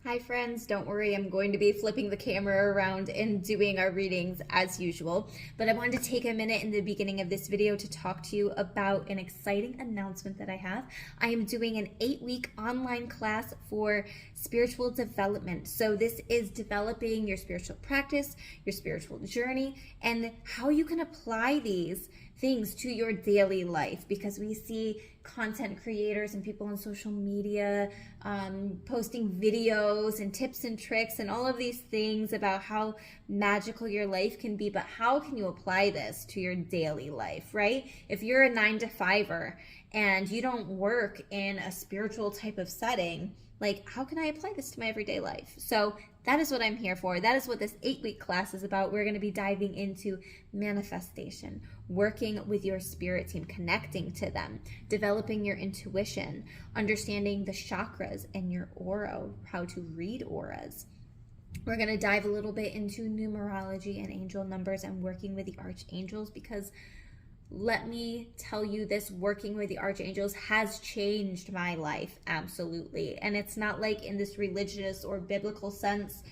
Hi friends, don't worry, I'm going to be flipping the camera around and doing our readings as usual, but I wanted to take a minute in the beginning of this video to talk to you about an exciting announcement that I have. I am doing an 8-week online class for spiritual development. So this is developing your spiritual practice, your spiritual journey, and how you can apply these things to your daily life, because we see content creators and people on social media posting videos and tips and tricks and all of these things about how magical your life can be, but how can you apply this to your daily life, right? If you're a 9-to-5er and you don't work in a spiritual type of setting, like, how can I apply this to my everyday life? So that is what I'm here for. That is what this 8-week class is about. We're going to be diving into manifestation, working with your spirit team, connecting to them, developing your intuition, understanding the chakras and your aura, how to read auras. We're going to dive a little bit into numerology and angel numbers and working with the archangels, because let me tell you, this working with the archangels has changed my life, absolutely. And it's not like in this religious or biblical sense.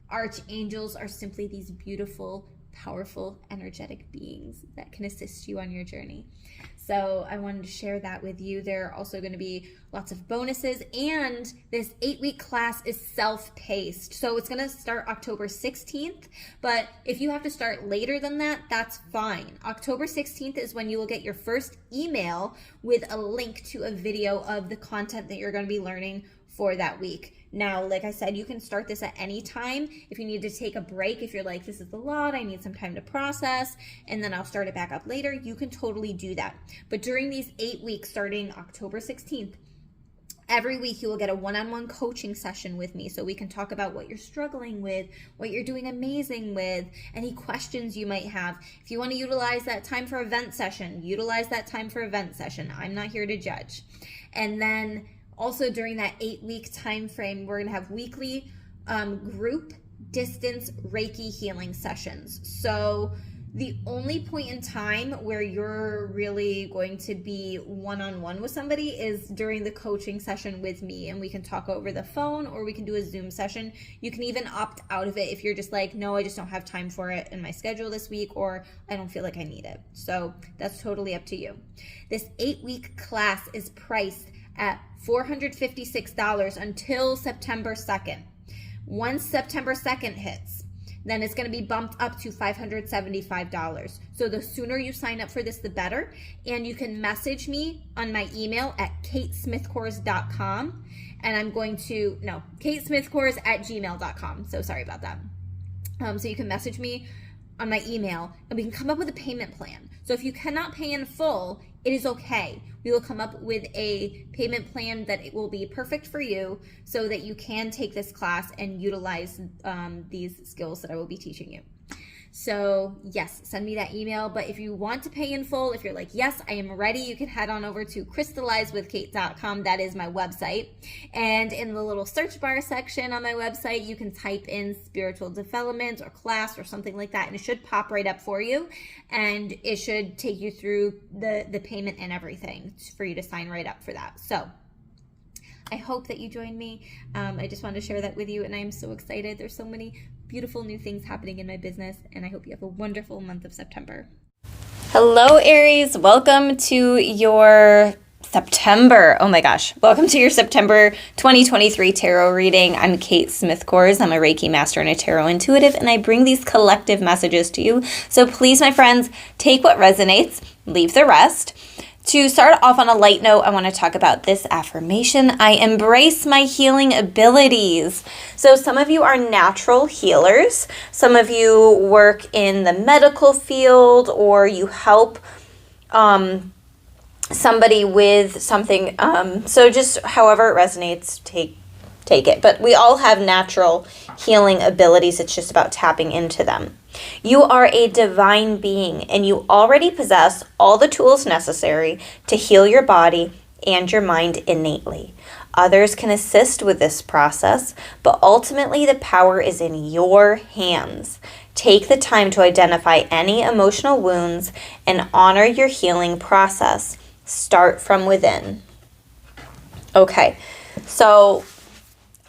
Archangels are simply these beautiful, powerful, energetic beings that can assist you on your journey. So I wanted to share that with you. There are also going to be lots of bonuses, and this 8-week class is self-paced. So it's going to start October 16th, but if you have to start later than that, that's fine. October 16th is when you will get your first email with a link to a video of the content that you're going to be learning for that week. Now, like I said, you can start this at any time. If you need to take a break, if you're like, this is a lot, I need some time to process, and then I'll start it back up later, you can totally do that. But during these 8 weeks, starting October 16th, every week you will get a one-on-one coaching session with me, so we can talk about what you're struggling with, what you're doing amazing with, any questions you might have. If you want to utilize that time for event session, utilize that time for event session. I'm not here to judge. And then also during that 8-week time frame, we're going to have weekly group distance Reiki healing sessions. So the only point in time where you're really going to be one-on-one with somebody is during the coaching session with me, and we can talk over the phone or we can do a Zoom session. You can even opt out of it if you're just like, no, I just don't have time for it in my schedule this week, or I don't feel like I need it. So that's totally up to you. This 8-week class is priced at $456 until September 2nd. Once September 2nd hits, then it's going to be bumped up to $575. So the sooner you sign up for this, the better. And you can message me on my email at katesmithkors.com. And I'm going to, no, katesmithkors@gmail.com. So sorry about that. So you can message me on my email, and we can come up with a payment plan. So if you cannot pay in full, it is okay. We will come up with a payment plan that it will be perfect for you, so that you can take this class and utilize these skills that I will be teaching you. So yes, send me that email. But if you want to pay in full, if you're like, yes, I am ready, you can head on over to crystallizewithkate.com. That is my website. And in the little search bar section on my website, you can type in spiritual development or class or something like that, and it should pop right up for you. And it should take you through the payment and everything for you to sign right up for that. So I hope that you join me. I just wanted to share that with you, and I am so excited. There's so many beautiful new things happening in my business, and I hope you have a wonderful month of September. Hello, Aries. Welcome to your September. Oh my gosh. Welcome to your September 2023 tarot reading. I'm Kate Smith-Kors. I'm a Reiki master and a tarot intuitive, and I bring these collective messages to you. So please, my friends, take what resonates, leave the rest. To start off on a light note, I want to talk about this affirmation. I embrace my healing abilities. So some of you are natural healers. Some of you work in the medical field, or you help somebody with something. So just however it resonates, take it. But we all have natural healing abilities. It's just about tapping into them. You are a divine being, and you already possess all the tools necessary to heal your body and your mind innately. Others can assist with this process, but ultimately the power is in your hands. Take the time to identify any emotional wounds and honor your healing process. Start from within. Okay, so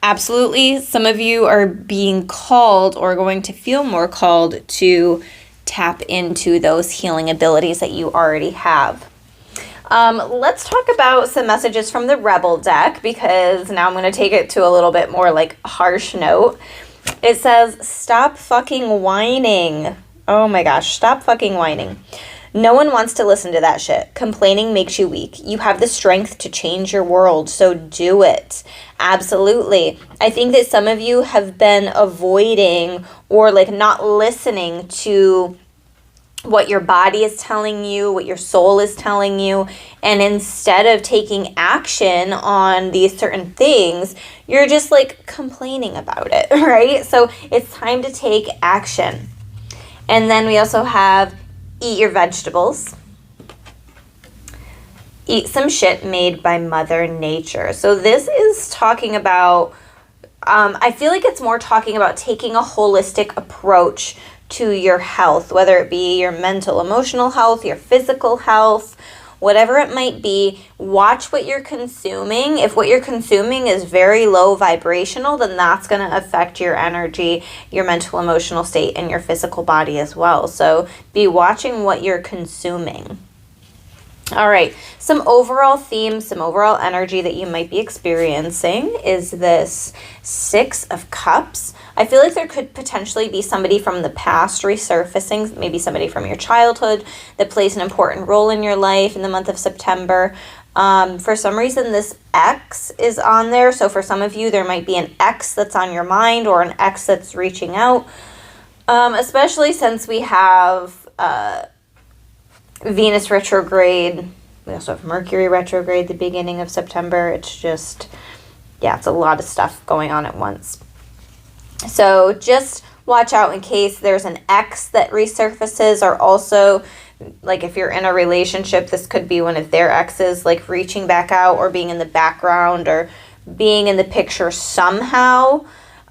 absolutely, some of you are being called or going to feel more called to tap into those healing abilities that you already have. Let's talk about some messages from the Rebel deck, because now I'm going to take it to a little bit more like harsh note. It says, stop fucking whining. Oh my gosh, stop fucking whining. No one wants to listen to that shit. Complaining makes you weak. You have the strength to change your world, so do it. Absolutely. I think that some of you have been avoiding or like not listening to what your body is telling you, what your soul is telling you, and instead of taking action on these certain things, you're just like complaining about it, right? So it's time to take action. And then we also have eat your vegetables. Eat some shit made by Mother Nature. So this is talking about, I feel like it's more talking about taking a holistic approach to your health, whether it be your mental, emotional health, your physical health, whatever it might be. Watch what you're consuming. If what you're consuming is very low vibrational, then that's going to affect your energy, your mental, emotional state, and your physical body as well. So be watching what you're consuming. All right, some overall themes, some overall energy that you might be experiencing is this Six of Cups. I feel like there could potentially be somebody from the past resurfacing, maybe somebody from your childhood that plays an important role in your life in the month of September. For some reason, this X is on there. So for some of you, there might be an X that's on your mind or an X that's reaching out, especially since we have Venus retrograde. We also have Mercury retrograde the beginning of September. It's just, yeah, it's a lot of stuff going on at once. So just watch out in case there's an ex that resurfaces, or also like if you're in a relationship, this could be one of their exes like reaching back out or being in the background or being in the picture somehow.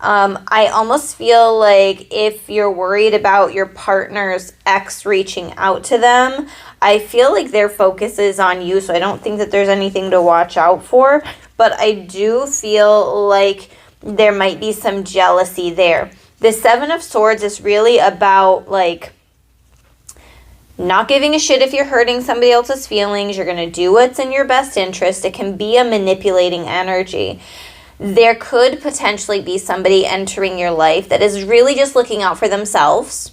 I almost feel like if you're worried about your partner's ex reaching out to them, I feel like their focus is on you. So I don't think that there's anything to watch out for, but I do feel like there might be some jealousy there. The Seven of Swords is really about like not giving a shit if you're hurting somebody else's feelings. You're going to do what's in your best interest. It can be a manipulating energy. There could potentially be somebody entering your life that is really just looking out for themselves.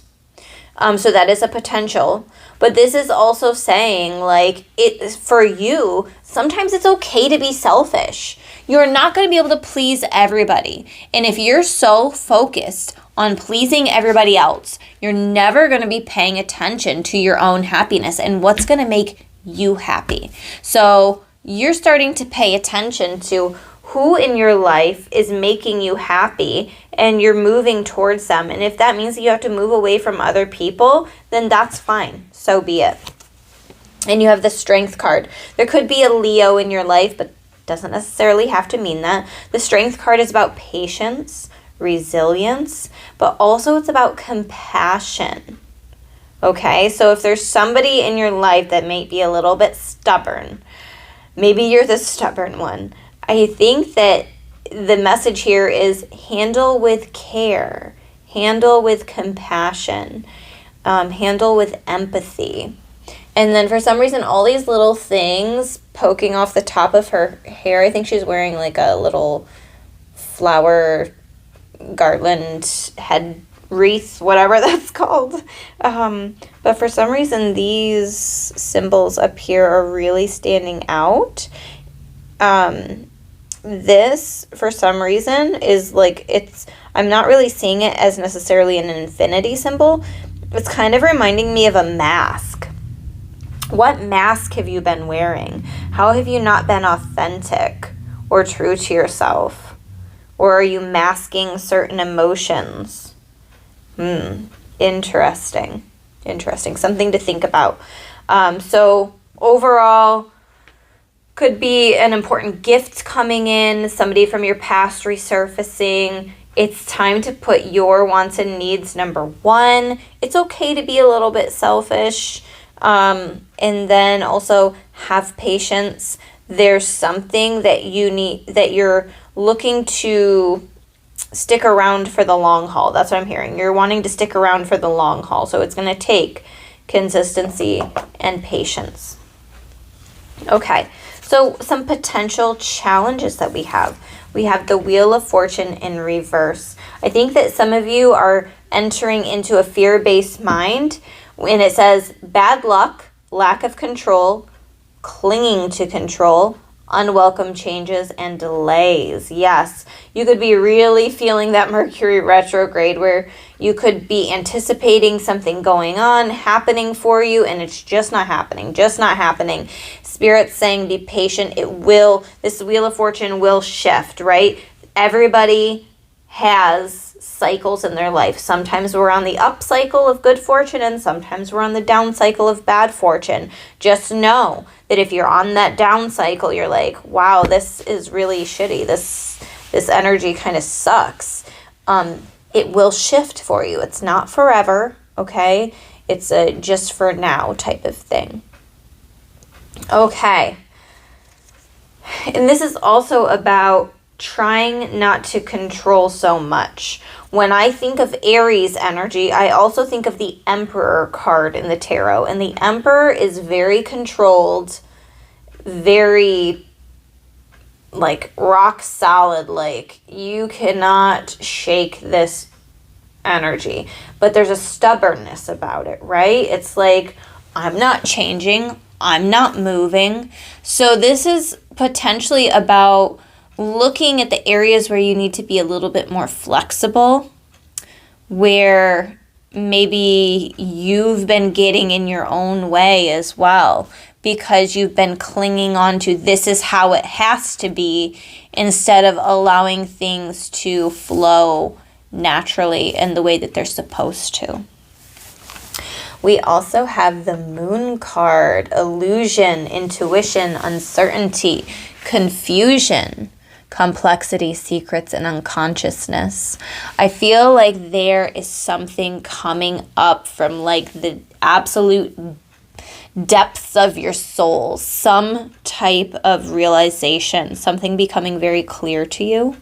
So that is a potential. But this is also saying, like, it for you, sometimes it's okay to be selfish. You're not going to be able to please everybody. And if you're so focused on pleasing everybody else, you're never going to be paying attention to your own happiness and what's going to make you happy. So you're starting to pay attention to who in your life is making you happy, and you're moving towards them. And if that means that you have to move away from other people, then that's fine. So be it. And you have the Strength card. There could be a Leo in your life, but doesn't necessarily have to mean that. The Strength card is about patience, resilience, but also it's about compassion. Okay, so if there's somebody in your life that might be a little bit stubborn, maybe you're the stubborn one, I think that the message here is handle with care, handle with compassion, handle with empathy. And then for some reason, all these little things poking off the top of her hair, I think she's wearing like a little flower garland head wreath, whatever that's called. But for some reason, these symbols up here are really standing out. This, for some reason, is like, I'm not really seeing it as necessarily an infinity symbol. It's kind of reminding me of a mask. What mask have you been wearing? How have you not been authentic or true to yourself? Or are you masking certain emotions? Interesting. Something to think about. So overall, could be an important gift coming in, somebody from your past resurfacing. It's time to put your wants and needs number one. It's okay to be a little bit selfish. And then also have patience. There's something that you need, that you're looking to stick around for the long haul. That's what I'm hearing. You're wanting to stick around for the long haul. So it's going to take consistency and patience. Okay, so some potential challenges that we have. We have the Wheel of Fortune in reverse. I think that some of you are entering into a fear-based mind, and it says bad luck, lack of control, clinging to control, unwelcome changes, and delays. Yes, you could be really feeling that Mercury retrograde where you could be anticipating something going on, happening for you, and it's just not happening, just not happening. Spirit's saying be patient. This Wheel of Fortune will shift, right? Everybody has cycles in their life. Sometimes we're on the up cycle of good fortune and sometimes we're on the down cycle of bad fortune. Just know that if you're on that down cycle, you're like, wow, this is really shitty. This energy kind of sucks. It will shift for you. It's not forever, okay? It's a just for now type of thing. Okay. And this is also about trying not to control so much. When I think of Aries energy, I also think of the Emperor card in the tarot. And the Emperor is very controlled, very like rock solid, like you cannot shake this energy. But there's a stubbornness about it, right? It's like, I'm not changing, I'm not moving. So this is potentially about looking at the areas where you need to be a little bit more flexible, where maybe you've been getting in your own way as well because you've been clinging on to this is how it has to be instead of allowing things to flow naturally in the way that they're supposed to. We also have the Moon card, illusion, intuition, uncertainty, confusion, complexity, secrets, and unconsciousness. I feel like there is something coming up from like the absolute depths of your soul, some type of realization, something becoming very clear to you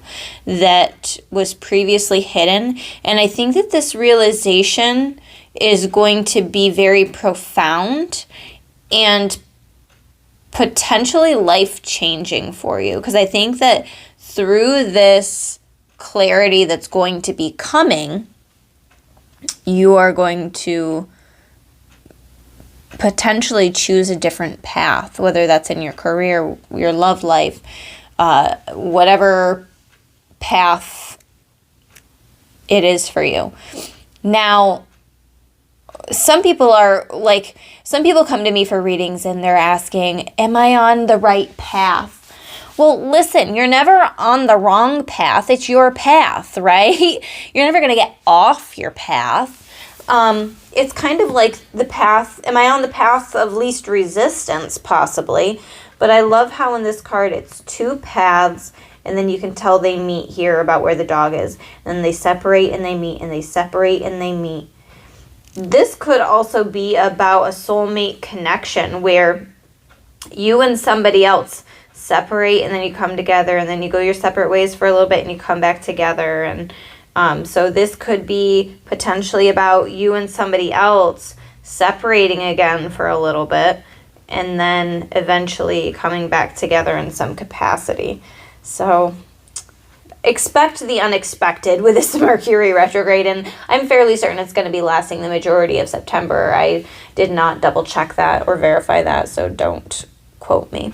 that was previously hidden. And I think that this realization is going to be very profound and potentially life-changing for you, because I think that through this clarity that's going to be coming, you are going to potentially choose a different path, whether that's in your career, your love life, whatever path it is for you. Now, some people come to me for readings and they're asking, am I on the right path? Well, listen, you're never on the wrong path. It's your path, right? You're never going to get off your path. It's kind of like the path, am I on the path of least resistance, possibly? But I love how in this card it's two paths, and then you can tell they meet here about where the dog is. And they separate and they meet, and they separate and they meet. This could also be about a soulmate connection where you and somebody else separate and then you come together and then you go your separate ways for a little bit and you come back together. And so this could be potentially about you and somebody else separating again for a little bit and then eventually coming back together in some capacity. So expect the unexpected with this Mercury retrograde, and I'm fairly certain it's going to be lasting the majority of September. I did not double check that or verify that, so don't quote me.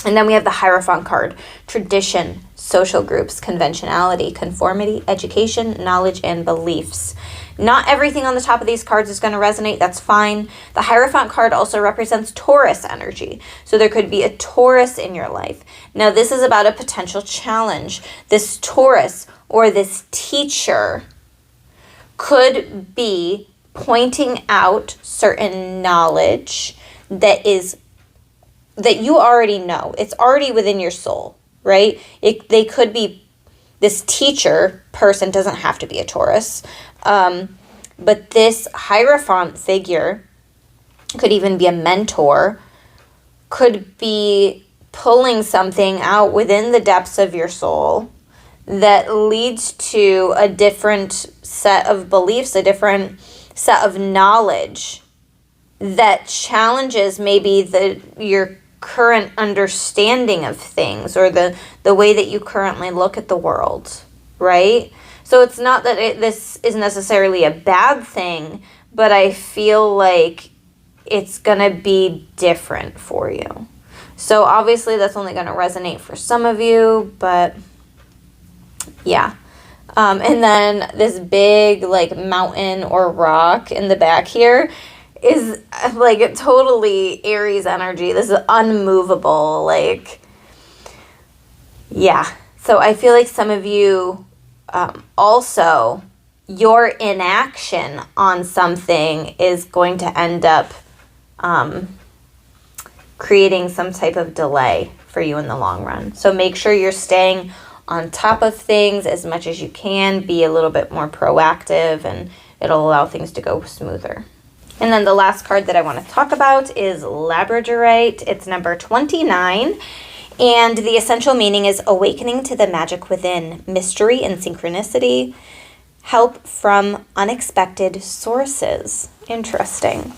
And then we have the Hierophant card, tradition, social groups, conventionality, conformity, education, knowledge, and beliefs. Not everything on the top of these cards is going to resonate. That's fine. The Hierophant card also represents Taurus energy. So there could be a Taurus in your life. Now, this is about a potential challenge. This Taurus or this teacher could be pointing out certain knowledge that you already know. It's already within your soul, right? They could be, this teacher person doesn't have to be a Taurus. But this Hierophant figure could even be a mentor, could be pulling something out within the depths of your soul that leads to a different set of beliefs, a different set of knowledge that challenges maybe your current understanding of things, or the way that you currently look at the world, right? So it's not that this is necessarily a bad thing, but I feel like it's going to be different for you. So obviously that's only going to resonate for some of you, but yeah. And then this big like mountain or rock in the back here is like totally Aries energy. This is unmovable, like, yeah. So I feel like some of you also, your inaction on something is going to end up creating some type of delay for you in the long run. So make sure you're staying on top of things as much as you can. Be a little bit more proactive, and it'll allow things to go smoother. And then the last card that I want to talk about is Labradorite. It's number 29. And the essential meaning is awakening to the magic within, mystery and synchronicity, help from unexpected sources. Interesting.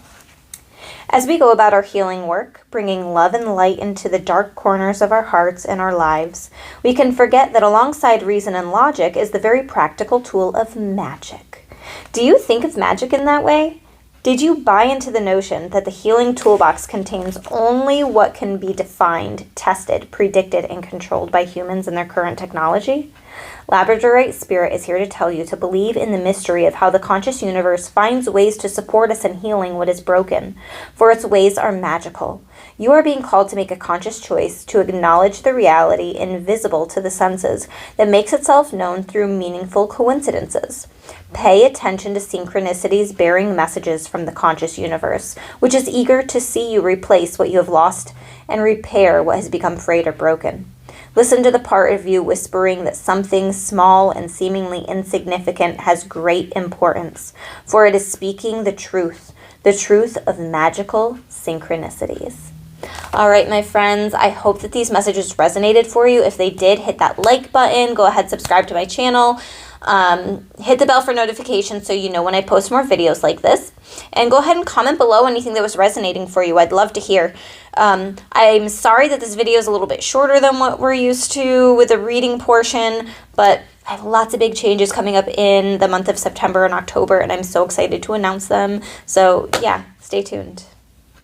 As we go about our healing work, bringing love and light into the dark corners of our hearts and our lives, we can forget that alongside reason and logic is the very practical tool of magic. Do you think of magic in that way? Did you buy into the notion that the healing toolbox contains only what can be defined, tested, predicted, and controlled by humans and their current technology? Labradorite Spirit is here to tell you to believe in the mystery of how the conscious universe finds ways to support us in healing what is broken, for its ways are magical. You are being called to make a conscious choice to acknowledge the reality invisible to the senses that makes itself known through meaningful coincidences. Pay attention to synchronicities bearing messages from the conscious universe, which is eager to see you replace what you have lost and repair what has become frayed or broken. Listen to the part of you whispering that something small and seemingly insignificant has great importance, for it is speaking the truth of magical synchronicities. All right, my friends, I hope that these messages resonated for you. If they did, hit that like button, go ahead, subscribe to my channel, hit the bell for notifications so you know when I post more videos like this, and go ahead and comment below anything that was resonating for you. I'd love to hear. I'm sorry that this video is a little bit shorter than what we're used to with the reading portion, but I have lots of big changes coming up in the month of September and October, and I'm so excited to announce them. So yeah, stay tuned.